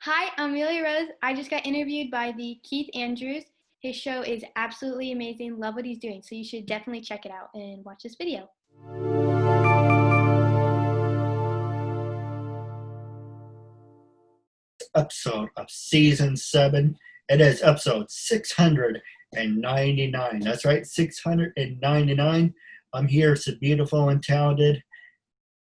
Hi, Amelia Rose. I just got interviewed by the Keith Andrews. His show is absolutely amazing. Love what he's doing. So you should definitely check it out and watch this video. Episode of season 7. It is episode 699. That's right, 699. I'm here, so beautiful and talented.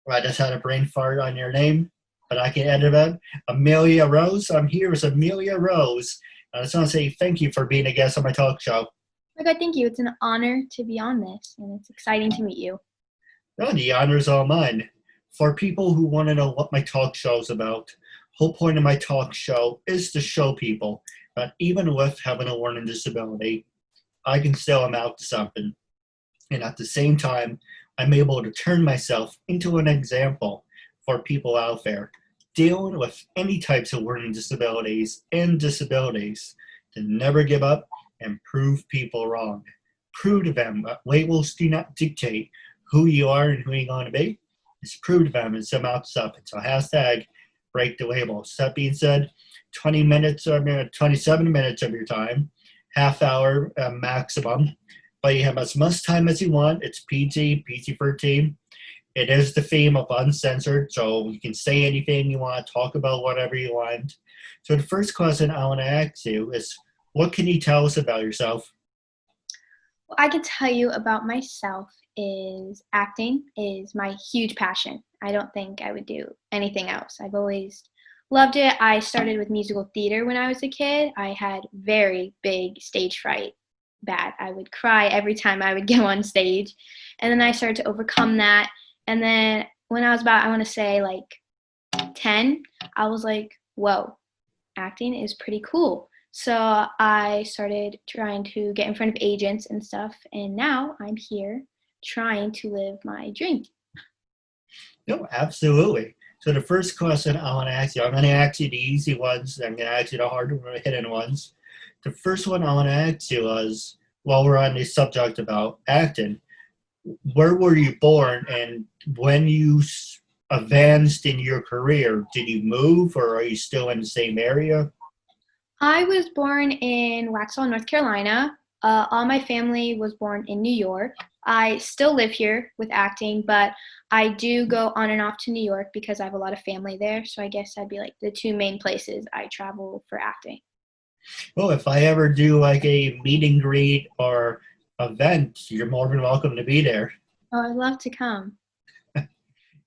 Well, I just had a brain fart on your name, but I can edit it. Amelia Rose. I'm here as Amelia Rose. I just want to say thank you for being a guest on my talk show. Oh my God, thank you. It's an honor to be on this, and it's exciting to meet you. No, the honor's all mine. For people who want to know what my talk show is about, whole point of my talk show is to show people that even with having a learning disability, I can still amount to something. And at the same time, I'm able to turn myself into an example for people out there dealing with any types of learning disabilities and disabilities to never give up and prove people wrong. Prove to them that labels do not dictate who you are and who you're going to be. It's prove to them and some out something. So hashtag break the labels. That being said, 20 minutes or 27 minutes of your time, half hour maximum, but you have as much time as you want. It's PG-13. It is the theme of uncensored, so you can say anything you want, talk about whatever you want. So the first question I want to ask you is, what can you tell us about yourself? What I can tell you about myself is acting is my huge passion. I don't think I would do anything else. I've always loved it. I started with musical theater when I was a kid. I had very big stage fright. Bad. I would cry every time I would go on stage. And then I started to overcome that. And then when I was about, I want to say like 10, I was like, whoa, acting is pretty cool. So I started trying to get in front of agents and stuff. And now I'm here trying to live my dream. No, absolutely. So the first question I want to ask you, I'm going to ask you the easy ones, I'm going to ask you the hard hidden ones. The first one I want to ask you is, while we're on the subject about acting, where were you born, and when you advanced in your career, did you move or are you still in the same area? I was born in Waxhaw, North Carolina. All my family was born in New York. I still live here with acting, but I do go on and off to New York because I have a lot of family there. So I guess that'd be like the two main places I travel for acting. Well, if I ever do like a meet and greet or event, you're more than welcome to be there. Oh, I'd love to come.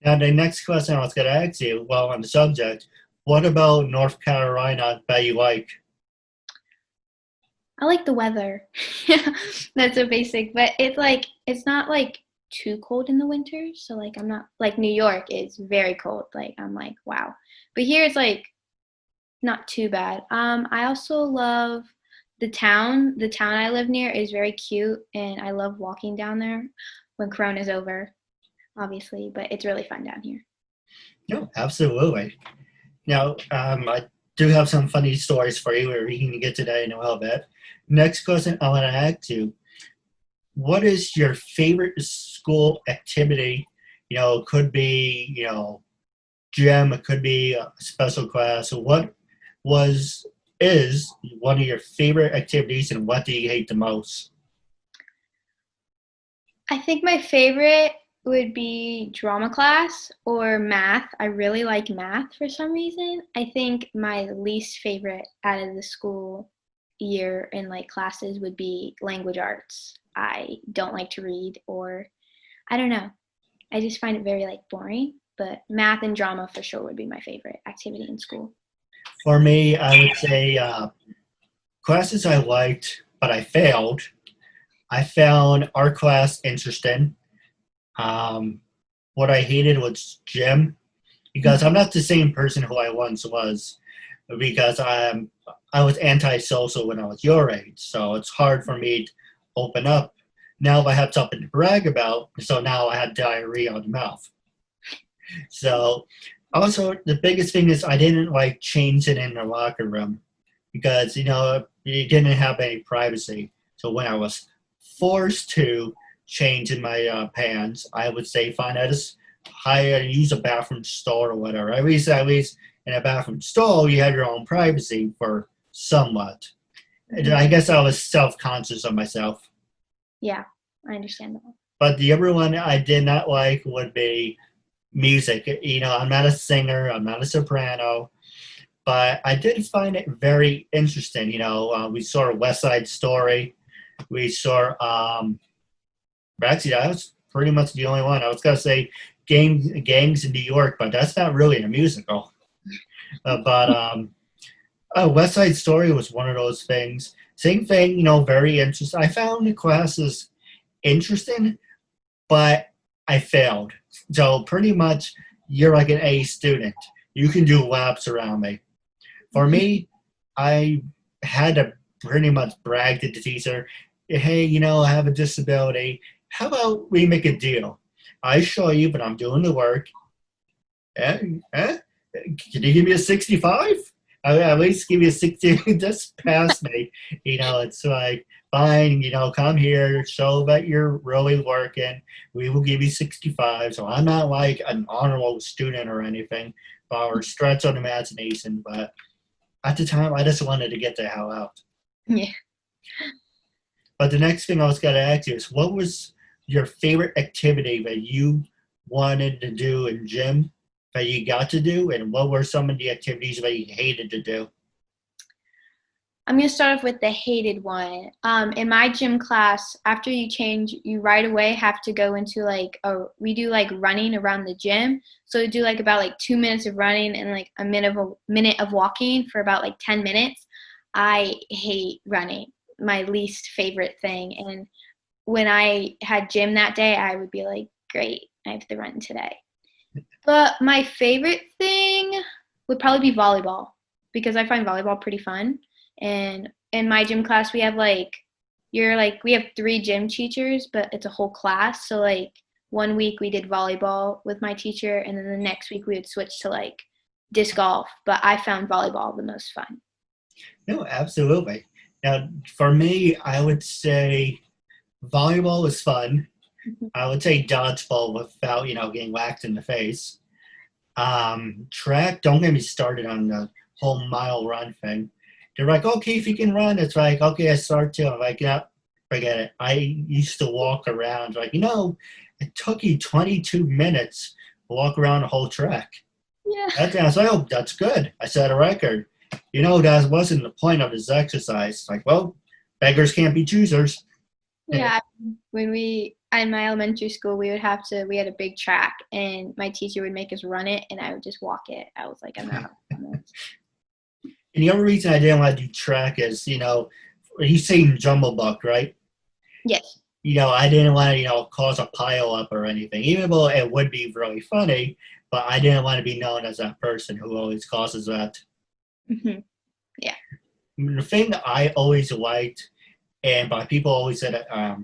Now, the next question I was going to ask you, well, on the subject, what about North Carolina that you like? I like the weather. That's so basic, but it's not like too cold in the winter. So like I'm not like New York is very cold. Like I'm like, wow. But here it's like not too bad. I also love the town. The town I live near is very cute and I love walking down there when Corona's over, obviously, but it's really fun down here. No, absolutely. Now, I do have some funny stories for you. We can get to that in a little bit. Next question I want to ask you, what is your favorite school activity? It could be, gym, it could be a special class. So what was is one of your favorite activities and what do you hate the most? I think my favorite would be drama class or math. I really like math for some reason. I think my least favorite out of the school year in like classes would be language arts. I don't like to read or I don't know. I just find it very like boring, but math and drama for sure would be my favorite activity in school. For me, I would say classes I liked, but I failed. I found art class interesting. Um, what I hated was gym because I'm not the same person who I once was because I was antisocial when I was your age, so it's hard for me to open up. Now I have something to brag about, so now I had diarrhea on the mouth. So also the biggest thing is I didn't like changing in the locker room because you didn't have any privacy. So when I was forced to change in my pants, I would say fine. I just hire use a bathroom stall or whatever. At least in a bathroom stall, you have your own privacy for somewhat. And Mhm. I guess I was self-conscious of myself. Yeah, I understand that. But the other one I did not like would be music. You know, I'm not a singer, I'm not a soprano, but I did find it very interesting. You know, we saw West Side Story. We saw, actually, I was pretty much the only one. I was going to say Gangs in New York, but that's not really a musical. But West Side Story was one of those things. Same thing, you know, very interesting. I found the classes interesting, but I failed. So pretty much, you're like an A student. You can do laps around me. For me, I had to pretty much brag to the teacher, hey, you know, I have a disability. How about we make a deal? I show you, but I'm doing the work. Eh? Eh? Can you give me a 65? I at least give you a 60. Just pass me. You know, it's like, fine, you know, come here, show that you're really working. We will give you 65. So I'm not like an honorable student or anything, or stretch on imagination, but at the time, I just wanted to get the hell out. Yeah. But the next thing I was going to ask you is, what was your favorite activity that you wanted to do in gym that you got to do, and what were some of the activities that you hated to do? I'm going to start off with the hated one. In my gym class, after you change, you right away have to go into we do like running around the gym. So we do like about like 2 minutes of running and like a minute of walking for about like 10 minutes. I hate running, my least favorite thing. And when I had gym that day, I would be like, great, I have to run today. But my favorite thing would probably be volleyball because I find volleyball pretty fun. And in my gym class, we have we have three gym teachers, but it's a whole class. So like 1 week we did volleyball with my teacher, and then the next week we would switch to like disc golf. But I found volleyball the most fun. No, absolutely. Now, for me, I would say volleyball was fun. I would say dodgeball without, you know, getting whacked in the face. Track, don't get me started on the whole mile run thing. They're like, okay, if you can run, it's like, okay, I start too. I'm like, yeah, forget it. I used to walk around, like, you know, it took you 22 minutes to walk around the whole track. Yeah. That's like, oh, that's good. I set a record. You know, that wasn't the point of this exercise. Like, well, beggars can't be choosers. Yeah, when we in my elementary school, we had a big track, and my teacher would make us run it, and I would just walk it. I was like, I'm not on this. And the other reason I didn't want to do track is, you know, you seen Jumble Buck, right? Yes. You know, I didn't want to, you know, cause a pile up or anything, even though it would be really funny, but I didn't want to be known as that person who always causes that. Hmm. Yeah. The thing that I always liked, and by people always said, I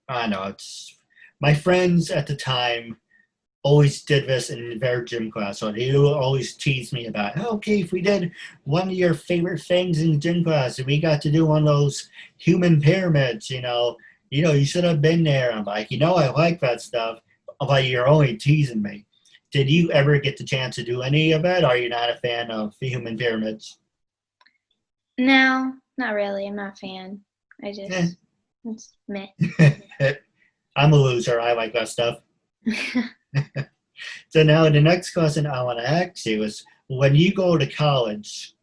don't know, it's my friends at the time always did this in their gym class. So they always tease me about, oh, okay, if we did one of your favorite things in gym class, and we got to do one of those human pyramids, you should have been there. I'm like, you know, I like that stuff, but you're only teasing me. Did you ever get the chance to do any of that? Or are you not a fan of the human pyramids? No, not really. I'm not a fan. Eh. It's meh. I'm a loser. I like that stuff. So now the next question I want to ask you is, when you go to college,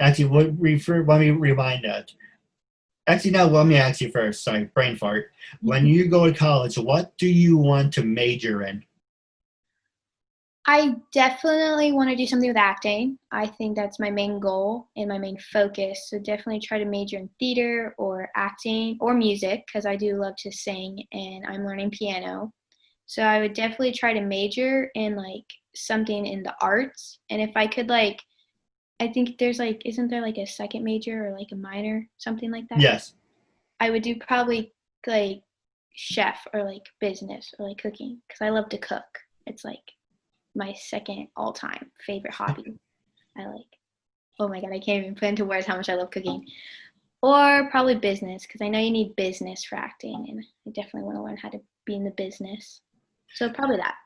actually, let me rewind that. Actually, no, let me ask you first. Sorry, brain fart. When you go to college, what do you want to major in? I definitely want to do something with acting. I think that's my main goal and my main focus. So definitely try to major in theater or acting or music because I do love to sing and I'm learning piano. So I would definitely try to major in like something in the arts. And if I could I think there's isn't there like a second major or like a minor, something like that? Yes. I would do probably like chef or like business or like cooking because I love to cook. It's like my second all-time favorite hobby. I like, oh my God, I can't even put into words how much I love cooking. Or probably business because I know you need business for acting and I definitely want to learn how to be in the business. So probably that.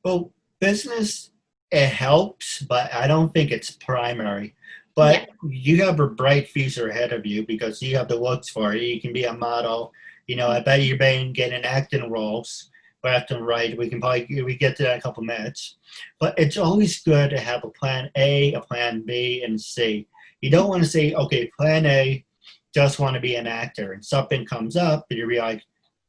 Well, business it helps, but I don't think it's primary. Yeah. But you have a bright future ahead of you because you have the looks for it. You can be a model. I bet you're being getting acting roles left and right. We get to that in a couple minutes. But it's always good to have a plan A, a plan B, and C. You don't want to say, okay, plan A, just want to be an actor, and something comes up, and you'll be like,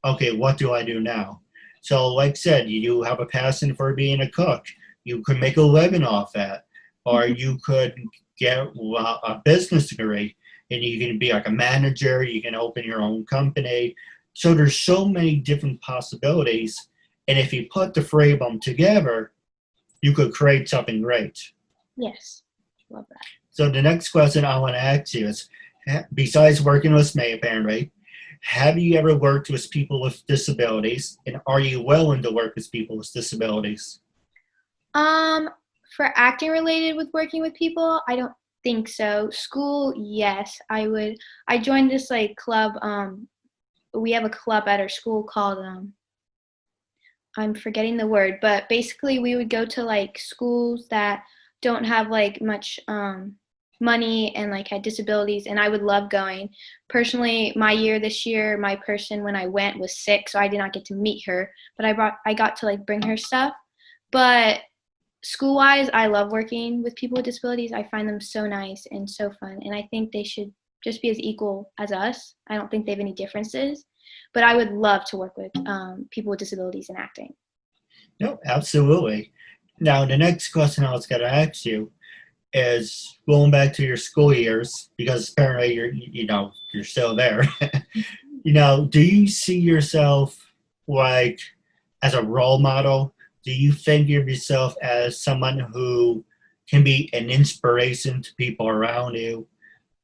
okay, what do I do now? So, like I said, you have a passion for being a cook. You could make a living off that, or you could get a business degree and you can be like a manager. You can open your own company. So there's so many different possibilities, and if you put the three of them together, you could create something great. Yes. Love that. So the next question I want to ask you is, besides working with me apparently, have you ever worked with people with disabilities, and are you willing to work with people with disabilities? Um, for acting related with working with people, I don't think so. School, yes, I would. I joined this like club. We have a club at our school called I'm forgetting the word, but basically we would go to like schools that don't have like much money and like had disabilities, and I would love going. Personally, my year this year, my person when I went was sick, so I did not get to meet her, but I got to like bring her stuff. But school wise, I love working with people with disabilities. I find them so nice and so fun, and I think they should just be as equal as us. I don't think they have any differences, but I would love to work with people with disabilities in acting. No, absolutely. Now, the next question I was going to ask you is going back to your school years because apparently you're still there. Do you see yourself like as a role model? Do you think of yourself as someone who can be an inspiration to people around you?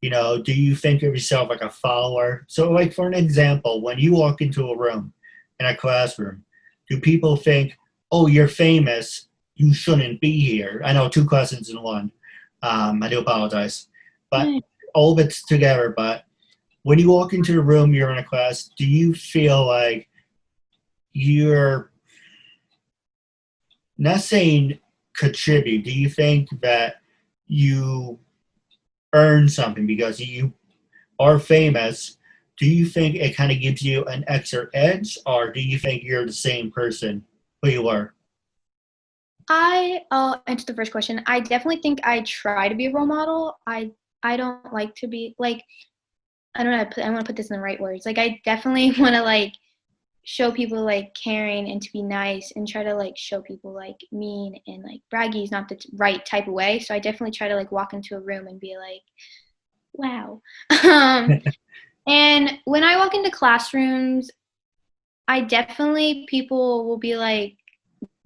Do you think of yourself like a follower? So, like for an example, when you walk into a room in a classroom, do people think, "Oh, you're famous. You shouldn't be here"? I know two questions in one. I do apologize, but all of it's together. But when you walk into a room, you're in a class. Do you feel like you're not saying contribute? Do you think that you earn something because you are famous? Do you think it kind of gives you an extra edge, or do you think you're the same person who you are? I'll answer the first question. I definitely think I try to be a role model. I don't like to be like I don't know. I want to put this in the right words. Like I definitely want to like show people like caring and to be nice and try to like show people like mean and like braggy is not the right type of way. So I definitely try to like walk into a room and be like, wow. um, and when I walk into classrooms, I definitely people will be like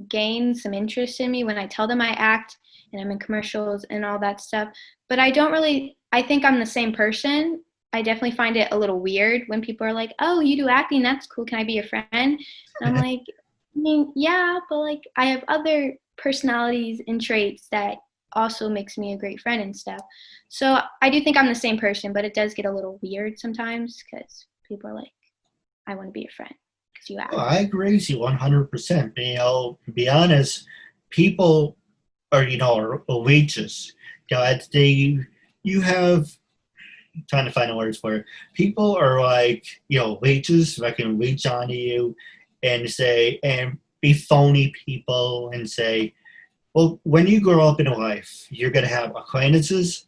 gain some interest in me when I tell them I act and I'm in commercials and all that stuff. But I don't really, I think I'm the same person. I definitely find it a little weird when people are like, oh, you do acting, that's cool. Can I be your friend? And I'm like, I mean, yeah, but like I have other personalities and traits that also makes me a great friend and stuff. So I do think I'm the same person, but it does get a little weird sometimes because people are like, I want to be your friend because you Well, act. I agree with you 100%. To be honest, people are leeches. They you have trying to find the words for it. People are like leeches that can leech onto you and say and be phony people and say, well, when you grow up in life, you're gonna have acquaintances,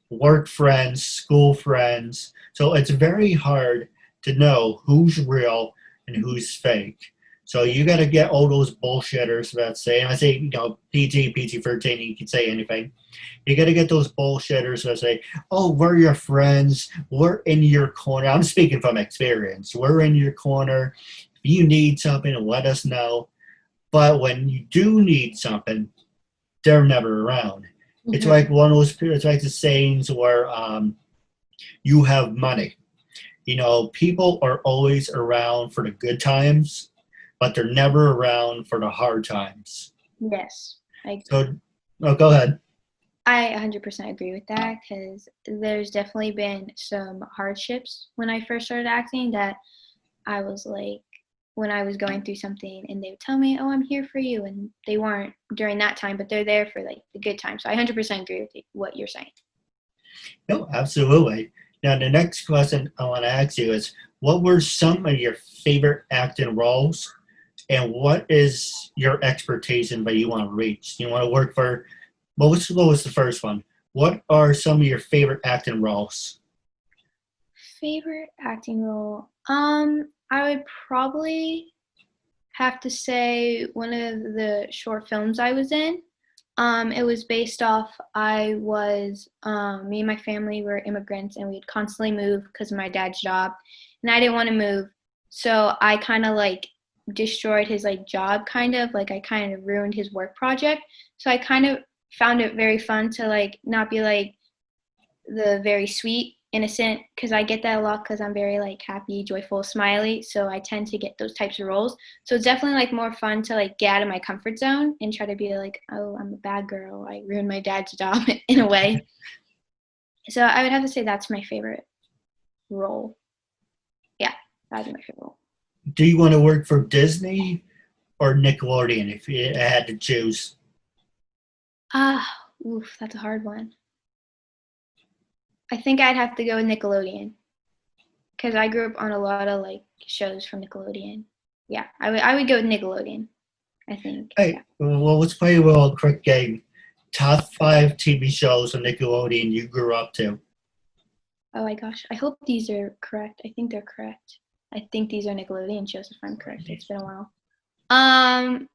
work friends, school friends. So it's very hard to know who's real and who's fake. So you got to get all those bullshitters that say, and I say, PG 13, you can say anything. You got to get those bullshitters that say, oh, we're your friends. We're in your corner. I'm speaking from experience. We're in your corner. If you need something, let us know. But when you do need something, they're never around. It's Mm-hmm. like one of those. It's like the sayings where you have money. People are always around for the good times, but they're never around for the hard times. Yes, I agree. So, oh, go ahead. I 100% agree with that because there's definitely been some hardships when I first started acting that I was like, when I was going through something, and they would tell me, "Oh, I'm here for you," and they weren't during that time, but they're there for like the good times. So I 100% agree with what you're saying. No, absolutely. Now, the next question I want to ask you is, what were some of your favorite acting roles, and what is your expectation that you want to reach? You want to work for, what was the first one? What are some of your favorite acting roles? Favorite acting role? I would probably have to say one of the short films I was in. It was based off, me and my family were immigrants and we'd constantly move because of my dad's job. And I didn't want to move. So I kind of like destroyed his like job kind of, like I kind of ruined his work project. So I kind of found it very fun to like not be like the very sweet, innocent, because I get that a lot because I'm very like happy, joyful, smiley. So I tend to get those types of roles. So it's definitely like more fun to like get out of my comfort zone and try to be like, oh, I'm a bad girl. I ruined my dad's job in a way. So I would have to say that's my favorite role. Yeah, that'd be my favorite role. Do you want to work for Disney or Nickelodeon if you had to choose? Oof, that's a hard one. I think I'd have to go with Nickelodeon because I grew up on a lot of like shows from Nickelodeon. Yeah, I would go with Nickelodeon, I think. Hey, Yeah. well, let's play a little quick game. Top 5 TV shows on Nickelodeon you grew up to. Oh my gosh, I hope these are correct. I think they're correct. I think these are Nickelodeon shows if I'm correct. It's been a while.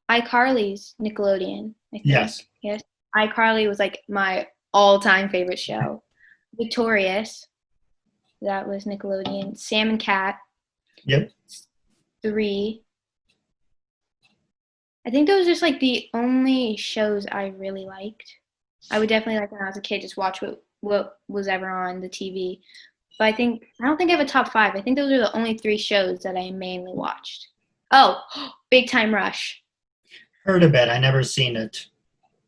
iCarly's Nickelodeon, I think. Yes. Yes. iCarly was like my all-time favorite show. Victorious, that was Nickelodeon. Sam and Cat, Yep. 3. I think those are just like the only shows I really liked. I would definitely like when I was a kid just watch what was ever on the TV. But I don't think I have a top 5. I think those are the only 3 shows that I mainly watched. Oh, Big Time Rush. Heard of it. I never seen it.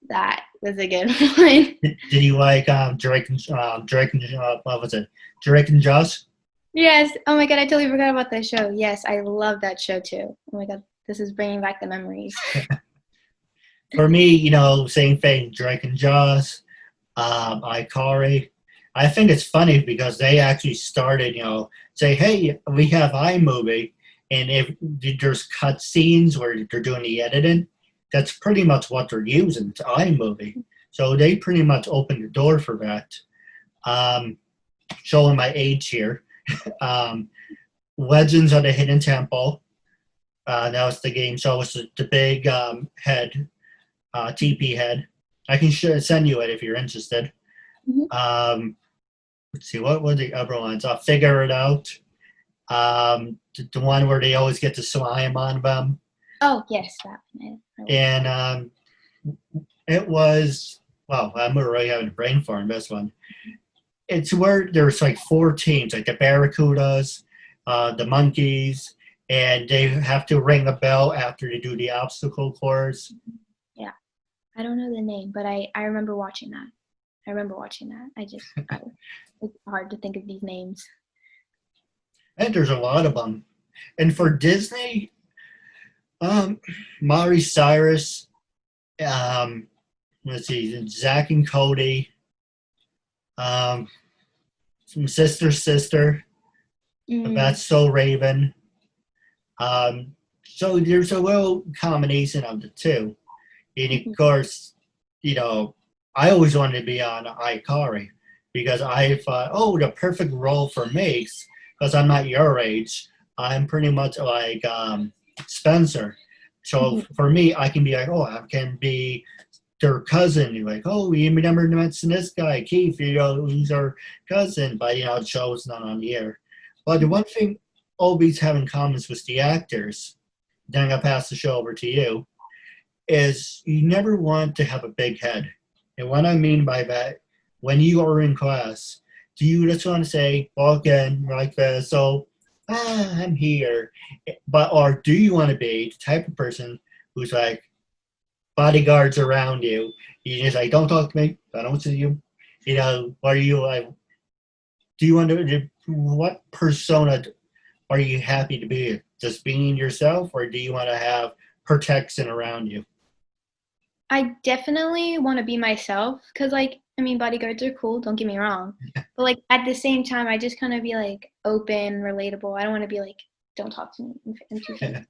That was a good one. Did you like Drake and what was it? Drake and Josh? Yes. Oh my God, I totally forgot about that show. Yes, I love that show too. Oh my God, this is bringing back the memories. For me, same thing. Drake and Josh, iCarly. I think it's funny because they actually started, say, hey, we have iMovie, and if there's cut scenes where they're doing the editing, that's pretty much what they're using to iMovie. So they pretty much opened the door for that. Showing my age here. Legends of the Hidden Temple. That was the game show. It's the big head, TP head. I can send you it if you're interested. Mm-hmm. Let's see, what were the other ones? I'll figure it out. The one where they always get the slime on them. Oh, yes, that one. And it was, wow, I'm already having a brain fart in this one. It's where there's like 4 teams, like the Barracudas, the Monkeys, and they have to ring a bell after they do the obstacle course. Yeah. I don't know the name, but I remember watching that. It's hard to think of these names. And there's a lot of them. And for Disney, Miley Cyrus, let's see, Zach and Cody, some Sister, That's So Raven. So there's a little combination of the two. And of course, I always wanted to be on iCarly because I thought, oh, the perfect role for me, because I'm not your age. I'm pretty much like Spencer. So for me, I can be like, oh, I can be their cousin. You're like, oh, you remember to mention this guy, Keith, who's our cousin. But, the show's not on the air. But the one thing always have in common with the actors, then I'm going to pass the show over to you, is you never want to have a big head. And what I mean by that, when you are in class, do you just want to say, walk in like this, so, I'm here. Or do you want to be the type of person who's like, bodyguards around you, you just like, don't talk to me, I don't see you. Are you like, do you want to, what persona are you happy to be just being yourself, or do you want to have protection around you? I definitely want to be myself because, like, I mean, bodyguards are cool, don't get me wrong. But, like, at the same time, I just kind of be, like, open, relatable. I don't want to be, like, don't talk to me. I'm too famous.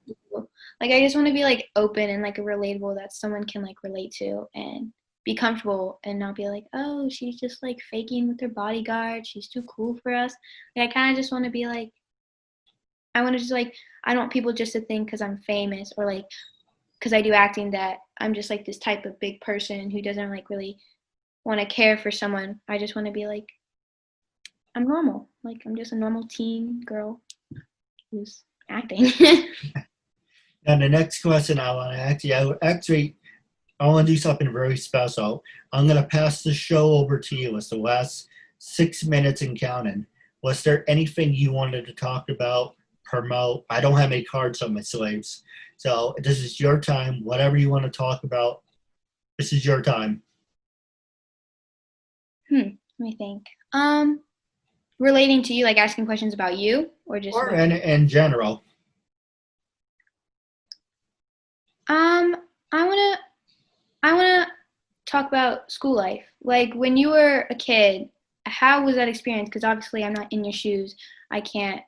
Like, I just want to be, like, open and, like, relatable that someone can, like, relate to and be comfortable and not be like, oh, she's just, like, faking with her bodyguard. She's too cool for us. Like, I kind of just want to be, like, I want to just, like, I don't want people just to think because I'm famous or, like, because I do acting that I'm just like this type of big person who doesn't like really want to care for someone. I just want to be like, I'm normal. Like I'm just a normal teen girl who's acting. And the next question I want to ask you, I want to do something very special. I'm going to pass the show over to you. It's the last 6 minutes and counting. Was there anything you wanted to talk about, promote? I don't have any cards on my sleeves. So this is your time. Whatever you want to talk about, this is your time. Let me think. Relating to you, like asking questions about you or just Or about in general. I wanna talk about school life. Like when you were a kid, how was that experience? Because obviously I'm not in your shoes. I can't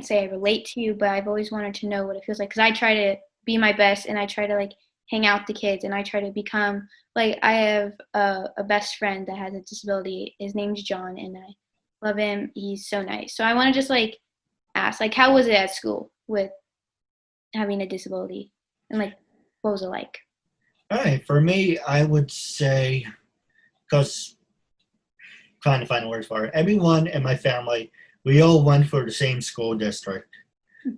say I relate to you, but I've always wanted to know what it feels like because I try to be my best and I try to like hang out with the kids and I try to become like I have a best friend that has a disability. His name's John and I love him. He's so nice. So I want to just like ask like how was it at school with having a disability and like what was it like? All right. For me, I would say, because trying to find a word for it, everyone in my family, we all went for the same school district.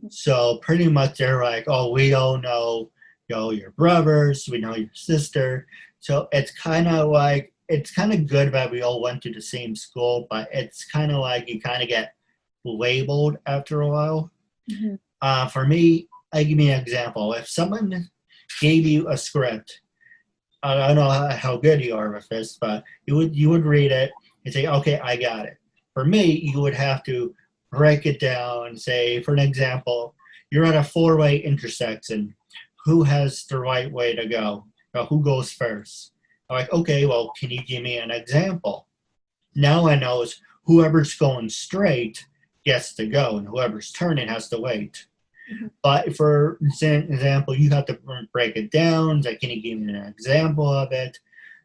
So pretty much they're like, oh, we all know, your brothers, we know your sister. So it's kind of like, it's kind of good that we all went to the same school, but it's kind of like you kind of get labeled after a while. For me, I give me an example. If someone gave you a script, I don't know how good you are with this, but you would read it and say, okay, I got it. For me, you would have to break it down and say, for an example, you're at a four-way intersection. Who has the right way to go? Or who goes first? I'm like, okay, well, can you give me an example? Now I know is whoever's going straight gets to go, and whoever's turning has to wait. But for example, you have to break it down. Like, can you give me an example of it?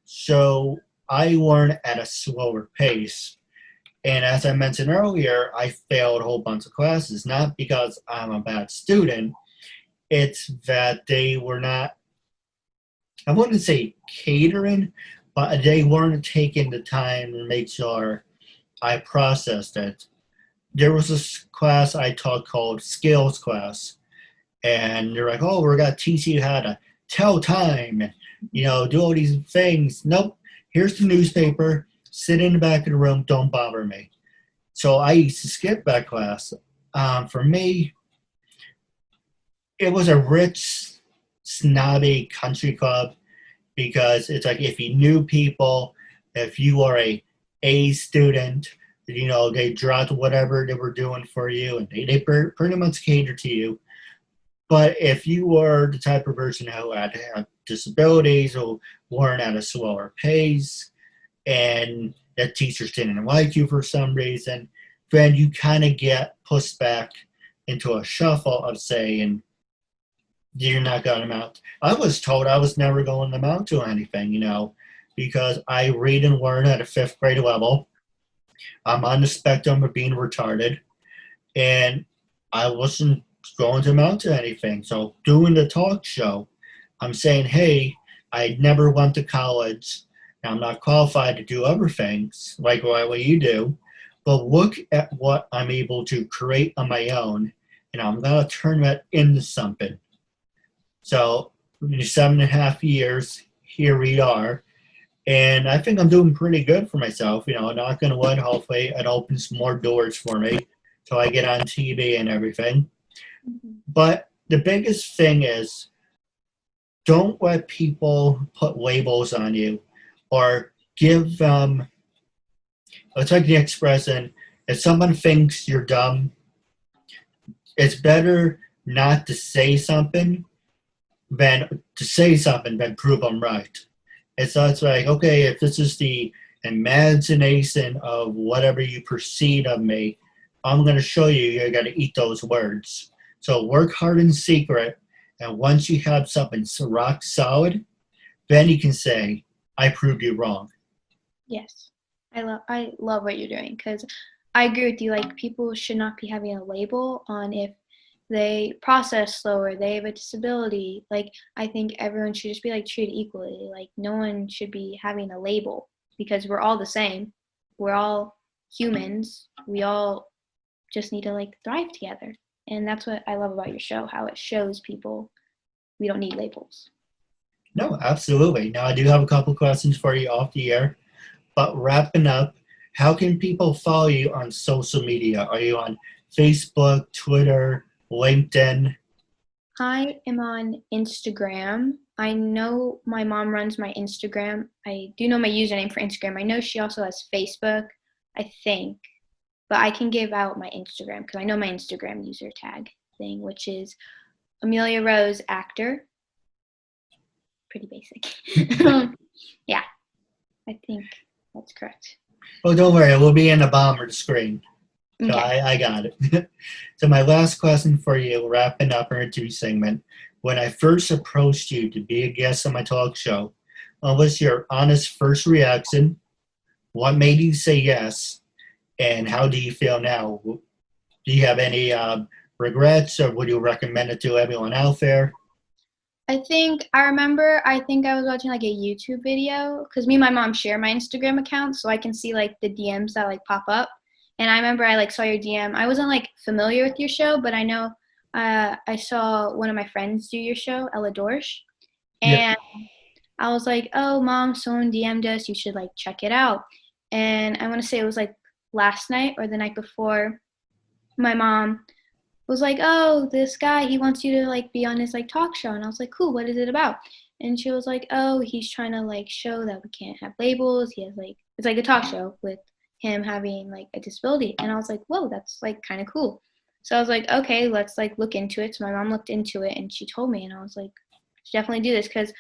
So I learn at a slower pace. And as I mentioned earlier, I failed a whole bunch of classes, not because I'm a bad student. It's that they were not, I wouldn't say catering, but they weren't taking the time to make sure I processed it. There was this class I taught called skills class. And they're like, oh, we're going to teach you how to tell time and, do all these things. Nope. Here's the newspaper. Sit in the back of the room. Don't bother me. So I used to skip that class. For me, it was a rich, snobby country club because it's like if you knew people, if you are a student, they dropped whatever they were doing for you and they pretty much cater to you. But if you were the type of person who had disabilities or learn at a slower pace and that teachers didn't like you for some reason, then you kind of get pushed back into a shuffle of saying, you're not going to amount. I was told I was never going to amount to anything, because I read and learn at a fifth grade level. I'm on the spectrum of being retarded, and I wasn't going to amount to anything. So doing the talk show, I'm saying, hey, I never went to college. I'm not qualified to do other things like what you do, but look at what I'm able to create on my own, and I'm going to turn that into something. So in 7.5 years, here we are. And I think I'm doing pretty good for myself. Not going to wood, hopefully it opens more doors for me so I get on TV and everything. But the biggest thing is don't let people put labels on you or give them, it's like the expression, if someone thinks you're dumb, it's better not to say something than prove I'm right. It's like, okay, if this is the imagination of whatever you perceive of me, I'm going to show you you got to eat those words. So work hard in secret, and once you have something rock solid, then you can say, I proved you wrong. Yes. I love what you're doing, because I agree with you. Like, people should not be having a label on if they process slower, they have a disability. Like, I think everyone should just be like treated equally. Like, no one should be having a label, because we're all the same. We're all humans. We all just need to like thrive together. And that's what I love about your show, how it shows people we don't need labels. No, absolutely. Now, I do have a couple questions for you off the air. But wrapping up, how can people follow you on social media? Are you on Facebook, Twitter, LinkedIn? I am on Instagram. I know my mom runs my Instagram. I do know my username for Instagram. I know she also has Facebook, I think. But I can give out my Instagram, because I know my Instagram user tag thing, which is ameliaroseactor. Pretty basic. Yeah, I think that's correct. Oh, don't worry. It will be in the bottom of the screen. So Okay. I got it. So my last question for you, wrapping up our interview segment. When I first approached you to be a guest on my talk show, what was your honest first reaction? What made you say yes? And how do you feel now? Do you have any regrets, or would you recommend it to everyone out there? I think I was watching like a YouTube video, because me and my mom share my Instagram account, so I can see like the DMs that like pop up. And I remember I like saw your DM. I wasn't like familiar with your show, but I know I saw one of my friends do your show, Ella Dorsch, Yeah. and I was like, "Oh, mom, someone DM'd us. You should like check it out." And I want to say it was like last night or the night before. My mom was like, "Oh, this guy, he wants you to like be on his like talk show." And I was like, "Cool, what is it about?" And she was like, "Oh, he's trying to like show that we can't have labels. He has like, it's like a talk show with him having like a disability." And I was like, "Whoa, that's like kind of cool." So I was like, "Okay, let's like look into it." So my mom looked into it and she told me, and I was like, "Definitely do this," because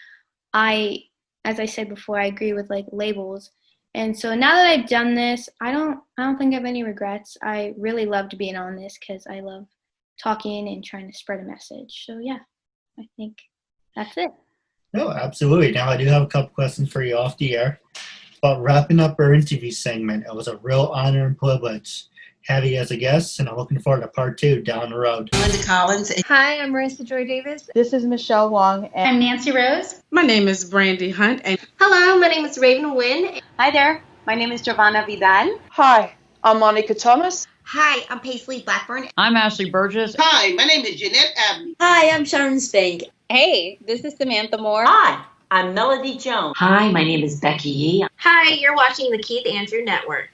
I, as I said before, I agree with like labels. And so now that I've done this, I don't think I have any regrets. I really loved being on this, because I love talking and trying to spread a message. So yeah, I think that's it. No, absolutely. Now I do have a couple questions for you off the air. But wrapping up our interview segment, it was a real honor and privilege have you as a guest, and I'm looking forward to part 2 down the road. Linda Collins. Hi, I'm Marissa Joy Davis. This is Michelle Wong. I'm Nancy Rose. My name is Brandy Hunt. And hello, my name is Raven Wynn. Hi there, my name is Giovanna Vidal. Hi, I'm Monica Thomas. Hi, I'm Paisley Blackburn. I'm Ashley Burgess. Hi, my name is Jeanette Abbey. Hi, I'm Sharon Spank. Hey, this is Samantha Moore. Hi, I'm Melody Jones. Hi, my name is Becky Yee. Hi, you're watching the Keith Andrew Network.